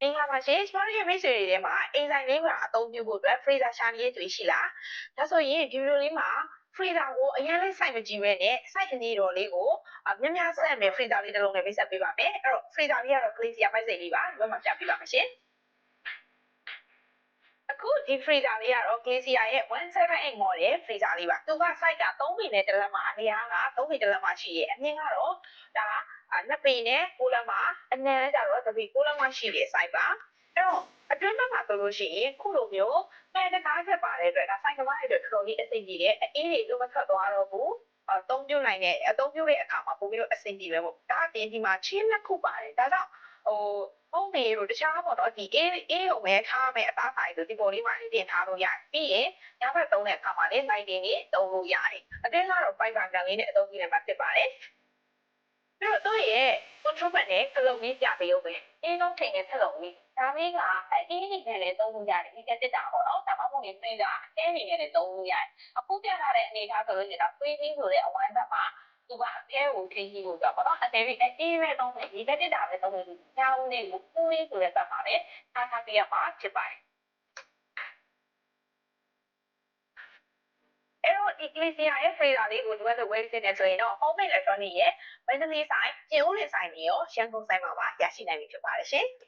မင်္ဂလာပါရှင်ကျမတို့ရဲ့မိတ်ဆွေတွေထဲမှာအိမ်ဆိုင်လေးမှာအသုံးပြုဖို့အတွက် freezer ရှာနေတဲ့သူရှိလားဒါဆိုရင်ဒီဗီဒီယိုလေးမှာ freezer ကိုအရင်လေးစိုက်မကြည့်ပဲနဲ့စိုက်အနေတော်လေးကိုများများဆက်မယ် freezer လေးတစ်လုံးနဲ့မိတ်ဆက်ပေးပါမယ်အဲ့တော့ freezer လေးကတော့ glacier ပိုက်စိတ်လေးပါဒီဘက်မှာပြပေးပါမယ်ရှင်အခုဒီ freezer လေးကတော့ glacier ရဲ့178 model freezer လေးပါသူက size က3ပေနဲ့1လက်မှာအများက3ပေ1လက်မှာရှိရဲ့အမြင့်ကတော့ဒါ2ပေနဲ့6လက်မှာအနည်းကျတော့3ပေ6လက်မှာရှိတဲ့ size ပါအဲ့တော့အတွင်းဘက်မှာဆိုလို့ရှိရင်ခုလိုမျိုးပဲတကားချက်ပါတဲ့အတွက်ဒါဆိုင်ကမားရဲ့အတွက်တော်တော်လေးအဆင်ပြေတယ်အေးတွေလုံးဝထွက်သွားတော့ဘူးအသုံးပြုနိုင်တဲ့အသုံးပြုတဲ့အခါမှာပိုပြီးတော့အဆင်ပြေပဲပေါ့ဒါအပြင်ဒီမှာချင်းနှစ်ခုပါတယ်ဒါကြောင့်ပုံနေတို့တခြားပေါ့နော်ဒီအေးကိုပဲထားမယ်အသားဆိုင်ဆိုဒီပေါ်လေးမှာတင်ထားလို့ရတယ်ပြီးရင်ညဘက်သုံးတဲ့အခါမှာလည်းနိုင်တင်ကြီးသုံးလို့ရတယ်အတွင်းကတော့ပိုက်ပါကန်လေးနဲ့အသုံးပြုနေမှာဖြစ်ပါတယ်ပြီးတော့တို့ရဲ့ control panel နဲ့ခလုံးလေးပြပေးဦးမယ်အင်းလုံးထိန်တဲ့ခလုံးလေးဒါလေးကအင်းနေနဲ့လည်းသုံးလို့ရတယ်ဒီတက်တာပေါ့နော်ဒါမှမဟုတ်ရင်သေးတာအင်းနေနဲ့လည်းသုံးလို့ရတယ်အခုပြထားတဲ့အနေထားဆိုလို့ရှိရင်ဒါ free ဆိုတဲ့အဝိုင်းဘက်မှာသူကအအဲကိုထိကြီးလို့ပြောပေါ့နော်အသေးလေးအေးပဲသုံးတယ်ဒီတက်တာပဲသုံးလို့ညောင်းနေကိုပူးလေးဆိုတဲ့ဘက်မှာလည်းထားပြရမှာဖြစ်ပါတယ်အဲ့တော့ဒီ glacier ရဲ့ freezer လေးကိုဒီဘက်ဆိုဝယ်စစ်နေဆိုရင်တော့ home electronic ရဲ့ Mandalay ဆိုင်ကျင်းဦးလင်ဆိုင်တွေရောရန်ကုန်ဆိုင်မှာပါရရှိနိုင်ပြီဖြစ်ပါတယ်ရှင်